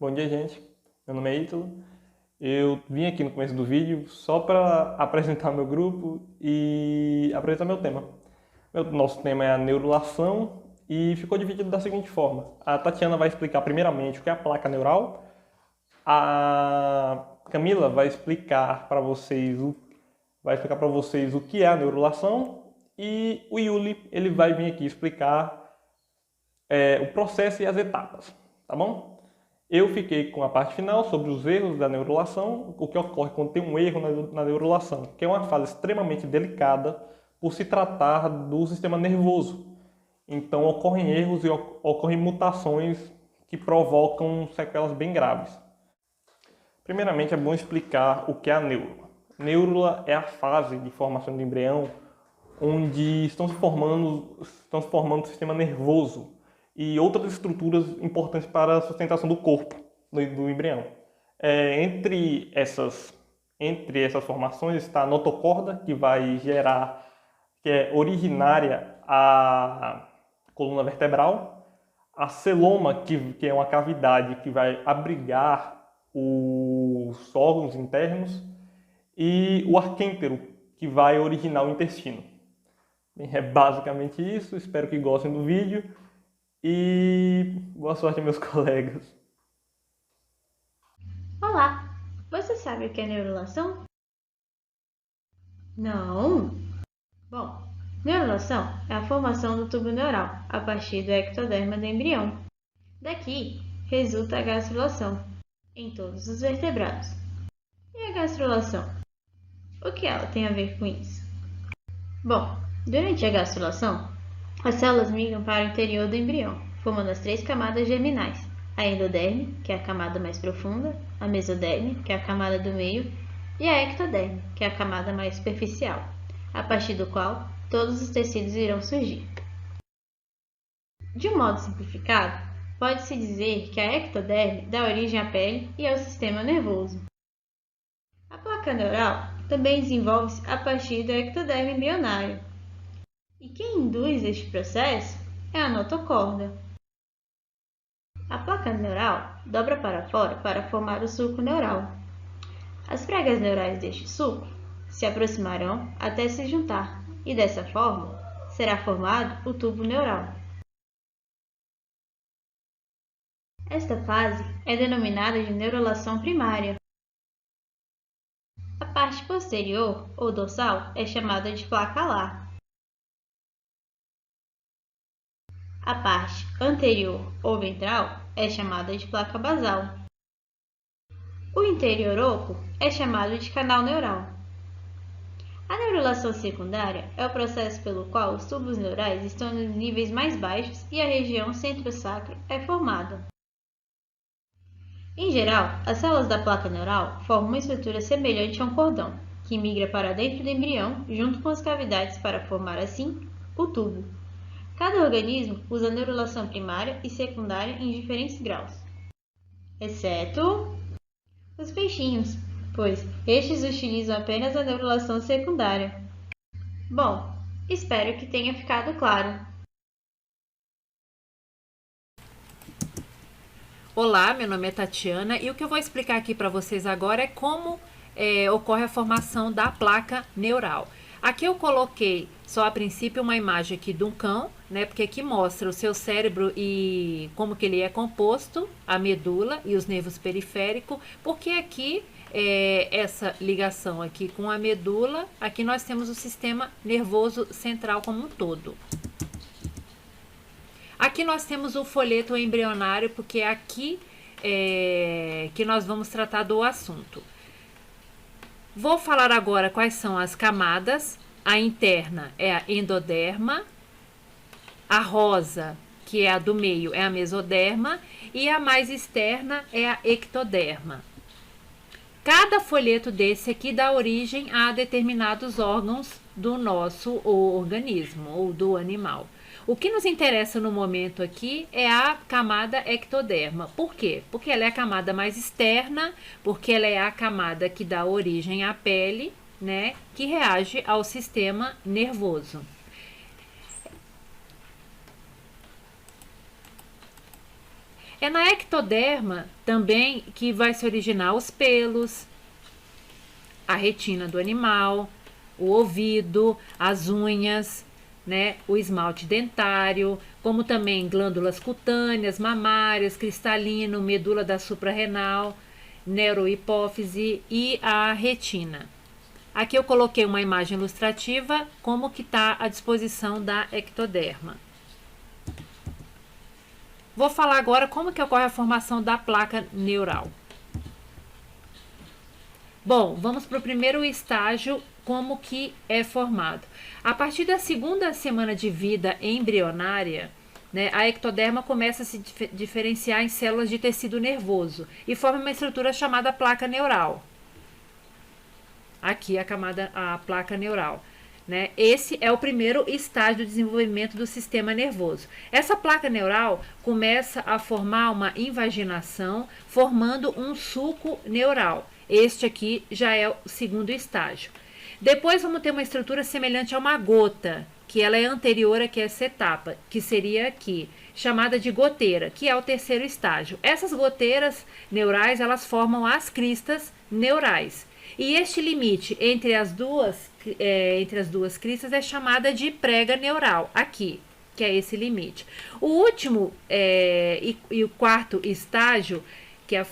Bom dia, gente. Meu nome é Ítalo. Eu vim aqui no começo do vídeo só para apresentar meu grupo e apresentar meu tema. Nosso tema é a neurulação e ficou dividido da seguinte forma. A Tatiana vai explicar primeiramente o que é a placa neural. A Camila vai explicar para vocês o que é a neurulação e o Yuli ele vai vir aqui explicar o processo e as etapas, tá bom? Eu fiquei com a parte final sobre os erros da neurulação, o que ocorre quando tem um erro na neurulação, que é uma fase extremamente delicada por se tratar do sistema nervoso. Então ocorrem erros e ocorrem mutações que provocam sequelas bem graves. Primeiramente é bom explicar o que é a neurula. Neurula é a fase de formação do embrião onde estão se formando o sistema nervoso e outras estruturas importantes para a sustentação do corpo do embrião. Entre essas formações está a notocorda, que é originária à coluna vertebral, a celoma, que é uma cavidade que vai abrigar os órgãos internos, e o arquêntero, que vai originar o intestino. Bem, é basicamente isso, espero que gostem do vídeo e boa sorte, meus colegas. Olá! Você sabe o que é neurulação? Não? Bom, neurulação é a formação do tubo neural a partir do ectoderma do embrião. Daqui resulta a gastrulação em todos os vertebrados. E a gastrulação? O que ela tem a ver com isso? Bom, durante a gastrulação, as células migram para o interior do embrião, formando as três camadas germinais: a endoderme, que é a camada mais profunda, a mesoderme, que é a camada do meio, e a ectoderme, que é a camada mais superficial, a partir do qual todos os tecidos irão surgir. De um modo simplificado, pode-se dizer que a ectoderme dá origem à pele e ao sistema nervoso. A placa neural também desenvolve-se a partir do ectoderme embrionário. E quem induz este processo é a notocorda. A placa neural dobra para fora para formar o sulco neural. As pregas neurais deste sulco se aproximarão até se juntar e, dessa forma, será formado o tubo neural. Esta fase é denominada de neurulação primária. A parte posterior, ou dorsal, é chamada de placa alar. A parte anterior, ou ventral, é chamada de placa basal. O interior oco é chamado de canal neural. A neurulação secundária é o processo pelo qual os tubos neurais estão nos níveis mais baixos e a região centro-sacro é formada. Em geral, as células da placa neural formam uma estrutura semelhante a um cordão, que migra para dentro do embrião junto com as cavidades para formar, assim, o tubo. Cada organismo usa neurulação primária e secundária em diferentes graus, exceto os peixinhos, pois estes utilizam apenas a neurulação secundária. Bom, espero que tenha ficado claro. Olá, meu nome é Tatiana e o que eu vou explicar aqui para vocês agora é como ocorre a formação da placa neural. Aqui eu coloquei só a princípio uma imagem aqui de um cão, né? Porque aqui mostra o seu cérebro e como que ele é composto, a medula e os nervos periféricos, porque aqui essa ligação aqui com a medula, aqui nós temos o sistema nervoso central como um todo. Aqui nós temos o folheto embrionário, porque é aqui que nós vamos tratar do assunto. Vou falar agora quais são as camadas. A interna é a endoderma, a rosa, que é a do meio, é a mesoderma, e a mais externa é a ectoderma. Cada folheto desse aqui dá origem a determinados órgãos do nosso organismo ou do animal. O que nos interessa no momento aqui é a camada ectoderma. Por quê? Porque ela é a camada mais externa, porque ela é a camada que dá origem à pele, né, que reage ao sistema nervoso. É na ectoderma também que vai se originar os pelos, a retina do animal, o ouvido, as unhas, né, o esmalte dentário, como também glândulas cutâneas, mamárias, cristalino, medula da suprarrenal, neurohipófise e a retina. Aqui eu coloquei uma imagem ilustrativa como que está à disposição da ectoderma. Vou falar agora como que ocorre a formação da placa neural. Bom, vamos para o primeiro estágio, como que é formado. A partir da segunda semana de vida embrionária, né, a ectoderma começa a se diferenciar em células de tecido nervoso e forma uma estrutura chamada placa neural. Aqui a placa neural. Né? Esse é o primeiro estágio do desenvolvimento do sistema nervoso. Essa placa neural começa a formar uma invaginação, formando um sulco neural. Este aqui já é o segundo estágio. Depois vamos ter uma estrutura semelhante a uma gota, que ela é anterior a essa etapa, que seria aqui, chamada de goteira, que é o terceiro estágio. Essas goteiras neurais, elas formam as cristas neurais. E este limite entre as duas cristas é chamada de prega neural, aqui, que é esse limite. O último e o quarto estágio, que é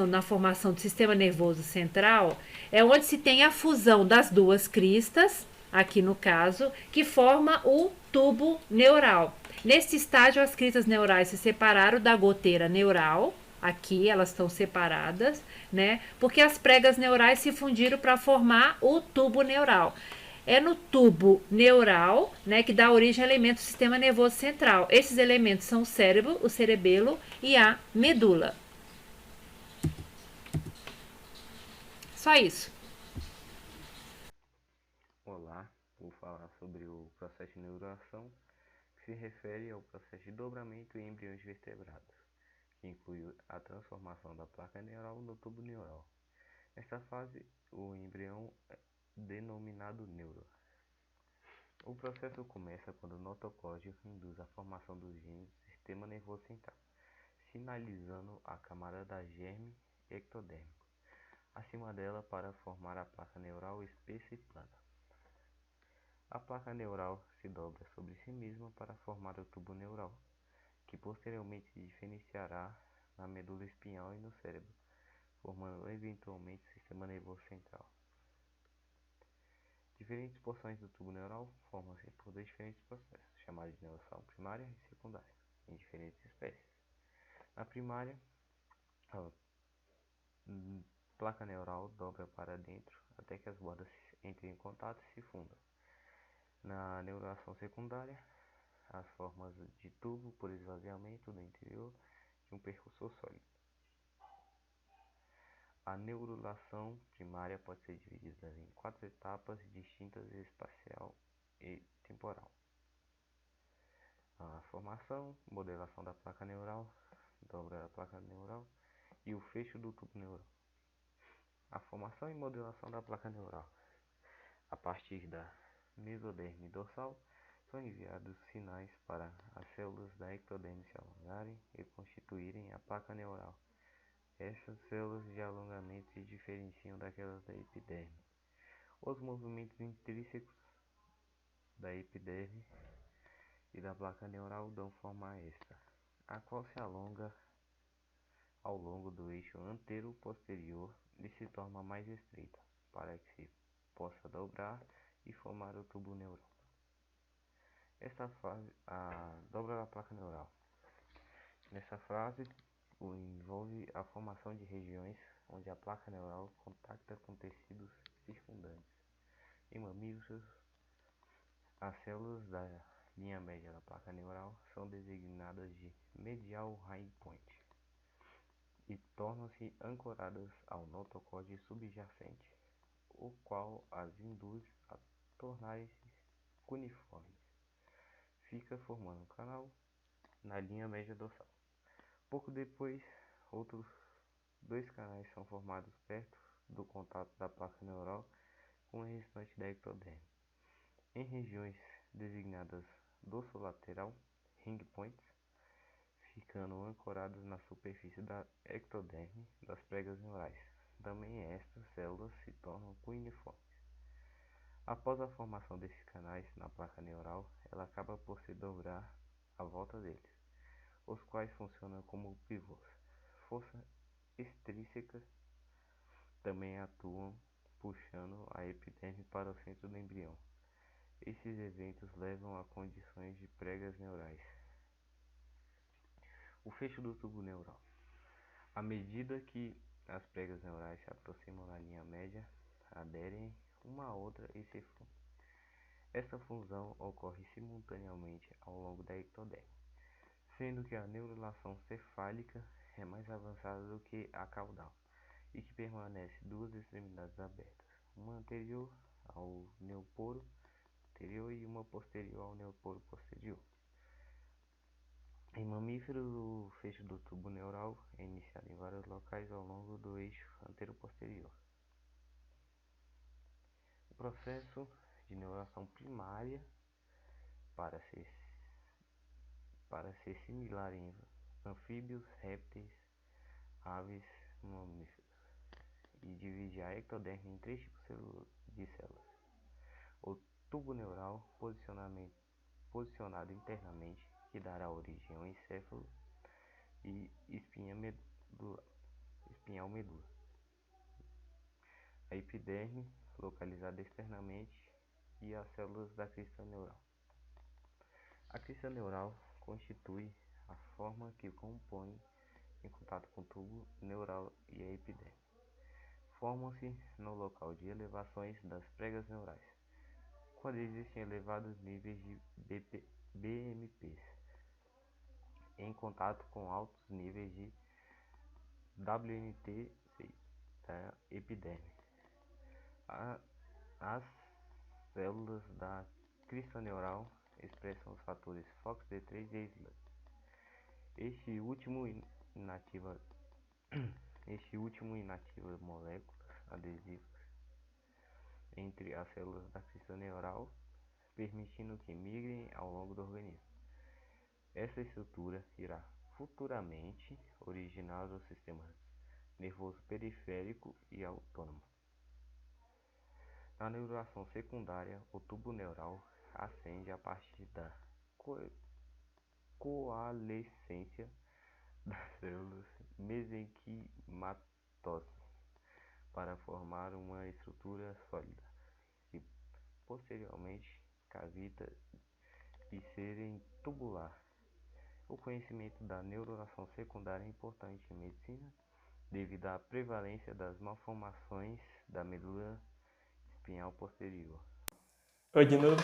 na formação do sistema nervoso central, é onde se tem a fusão das duas cristas, aqui no caso, que forma o tubo neural. Nesse estágio, as cristas neurais se separaram da goteira neural. Aqui elas estão separadas, né? Porque as pregas neurais se fundiram para formar o tubo neural. É no tubo neural, né, que dá origem a elementos do sistema nervoso central. Esses elementos são o cérebro, o cerebelo e a medula. Só isso. Olá, vou falar sobre o processo de neurulação, que se refere ao processo de dobramento em embriões vertebrados, que inclui a transformação da placa neural no tubo neural. Nesta fase, o embrião é denominado neuro. O processo começa quando o notocórdio induz a formação dos genes do sistema nervoso central, sinalizando a camada da germe ectodérmico, acima dela para formar a placa neural espessa e plana. A placa neural se dobra sobre si mesma para formar o tubo neural, que posteriormente se diferenciará na medula espinhal e no cérebro, formando eventualmente o sistema nervoso central. Diferentes porções do tubo neural formam-se por dois diferentes processos, chamados de neurulação primária e secundária, em diferentes espécies. Na primária, a placa neural dobra para dentro até que as bordas entrem em contato e se fundam. Na neurulação secundária, as formas de tubo por esvaziamento do interior de um percussor sólido. A neurulação primária pode ser dividida em 4 etapas distintas espacial e temporal. A formação, modelação da placa neural, dobra da placa neural e o fecho do tubo neural. A formação e modelação da placa neural. A partir da mesoderme dorsal, são enviados sinais para as células da ectoderme se alongarem e constituírem a placa neural. Essas células de alongamento se diferenciam daquelas da epiderme. Os movimentos intrínsecos da epiderme e da placa neural dão forma a esta, a qual se alonga ao longo do eixo antero-posterior e se torna mais estreita, para que se possa dobrar e formar o tubo neural. Esta fase, a dobra da placa neural. Nessa fase, envolve a formação de regiões onde a placa neural contacta com tecidos circundantes. Em mamíferos, as células da linha média da placa neural são designadas de medial hindpoint e tornam-se ancoradas ao notocórdio subjacente, o qual as induz a tornarem-se cuneiformes. Fica formando um canal na linha média dorsal. Pouco depois, outros 2 canais são formados perto do contato da placa neural com o restante da ectoderme. Em regiões designadas dorsolateral, ring points, ficando ancoradas na superfície da ectoderme das pregas neurais. Também estas células se tornam cuneiformes. Após a formação desses canais na placa neural, ela acaba por se dobrar à volta deles, os quais funcionam como pivôs. Força extrínseca também atuam puxando a epiderme para o centro do embrião. Esses eventos levam a condições de pregas neurais. O fecho do tubo neural. À medida que as pregas neurais se aproximam da linha média, aderem uma à outra e se fundem. Essa fusão ocorre simultaneamente ao longo da ectoderme, sendo que a neurulação cefálica é mais avançada do que a caudal e que permanece duas extremidades abertas, uma anterior ao neoporo anterior e uma posterior ao neoporo posterior. Em mamíferos, o fecho do tubo neural é iniciado em vários locais ao longo do eixo antero-posterior. O processo de neurulação primária, para ser similar em anfíbios, répteis, aves e mamíferos, e divide a ectoderme em três tipos de células. O tubo neural, posicionado internamente, que dará origem ao encéfalo, e espinhal medula. A epiderme, localizada externamente, e as células da crista neural. A crista neural constitui a forma que compõe em contato com o tubo neural e a epiderme. Formam-se no local de elevações das pregas neurais, quando existem elevados níveis de BMPs, em contato com altos níveis de WNT6 da epiderme. As células da crista neural expressam os fatores FOXD3 e SLUT. Este último inativa moléculas adesivas entre as células da crista neural, permitindo que migrem ao longo do organismo. Essa estrutura irá futuramente originar o sistema nervoso periférico e autônomo. Na neurulação secundária, o tubo neural ascende a partir da coalescência das células mesenquimatosas para formar uma estrutura sólida, e posteriormente cavita e serem tubular. O conhecimento da neurulação secundária é importante em medicina devido à prevalência das malformações da medula espinhal posterior. Oi, de novo.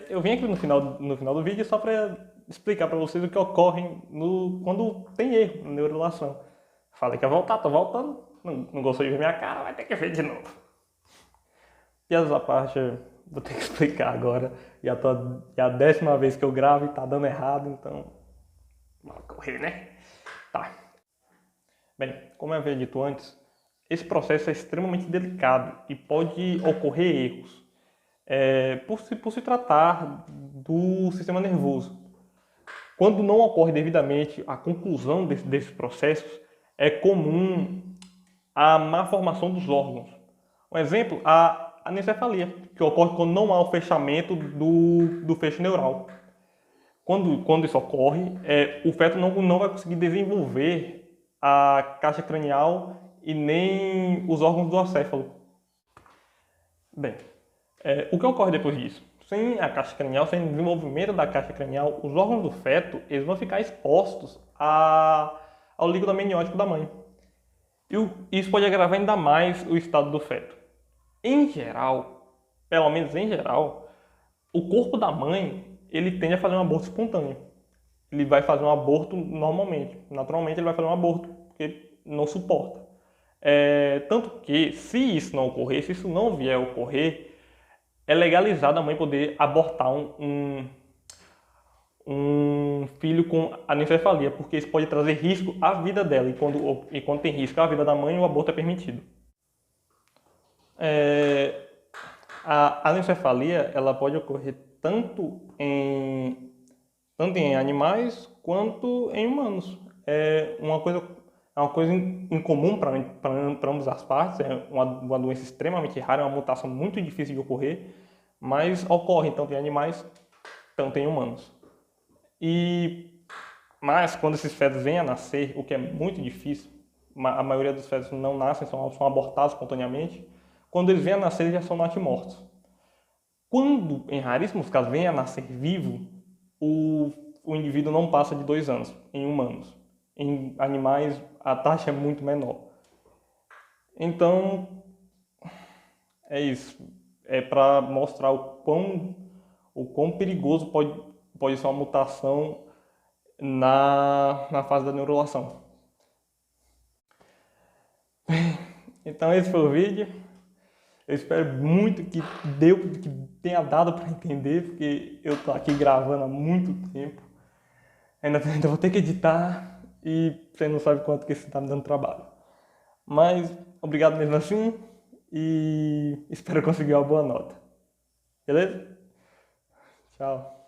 Eu vim aqui no final do vídeo só para explicar para vocês o que ocorre quando tem erro na neurulação. Falei que ia voltar, tô voltando. Não gostou de ver minha cara, vai ter que ver de novo. Piadas à parte, vou ter que explicar agora. É a 10ª vez que eu gravo e tá dando errado, então... Vamos correr, né? Tá. Bem, como eu havia dito antes, esse processo é extremamente delicado e pode ocorrer erros. Por se tratar do sistema nervoso. Quando não ocorre devidamente a conclusão desses processos, é comum a má formação dos órgãos. Um exemplo, a anencefalia, que ocorre quando não há o fechamento do fecho neural. Quando isso ocorre, o feto não vai conseguir desenvolver a caixa cranial e nem os órgãos do acéfalo. Bem, o que ocorre depois disso? Sem a caixa cranial, sem o desenvolvimento da caixa cranial, os órgãos do feto eles vão ficar expostos ao líquido amniótico da mãe. E isso pode agravar ainda mais o estado do feto. Em geral, pelo menos em geral, o corpo da mãe ele tende a fazer um aborto espontâneo. Ele vai fazer um aborto normalmente. Naturalmente ele vai fazer um aborto, porque não suporta. Tanto que, se isso não ocorrer, se isso não vier a ocorrer, é legalizado a mãe poder abortar um filho com anencefalia, porque isso pode trazer risco à vida dela. E quando tem risco à vida da mãe, o aborto é permitido. A anencefalia ela pode ocorrer tanto em animais quanto em humanos. É uma coisa incomum para ambas as partes, é uma doença extremamente rara, é uma mutação muito difícil de ocorrer, mas ocorre tanto em animais, tanto em humanos. Mas quando esses fetos vêm a nascer, o que é muito difícil, a maioria dos fetos não nascem, são abortados espontaneamente, quando eles vêm a nascer, eles já são natimortos. Quando, em raríssimos casos, vem a nascer vivo, o indivíduo não passa de 2 anos em humanos. Em animais, a taxa é muito menor. Então, é isso. É para mostrar o quão perigoso pode ser uma mutação na fase da neurulação. Então, esse foi o vídeo. Eu espero muito que tenha dado para entender, porque eu tô aqui gravando há muito tempo. Ainda vou ter que editar e você não sabe quanto que isso está me dando trabalho. Mas obrigado mesmo assim e espero conseguir uma boa nota. Beleza? Tchau.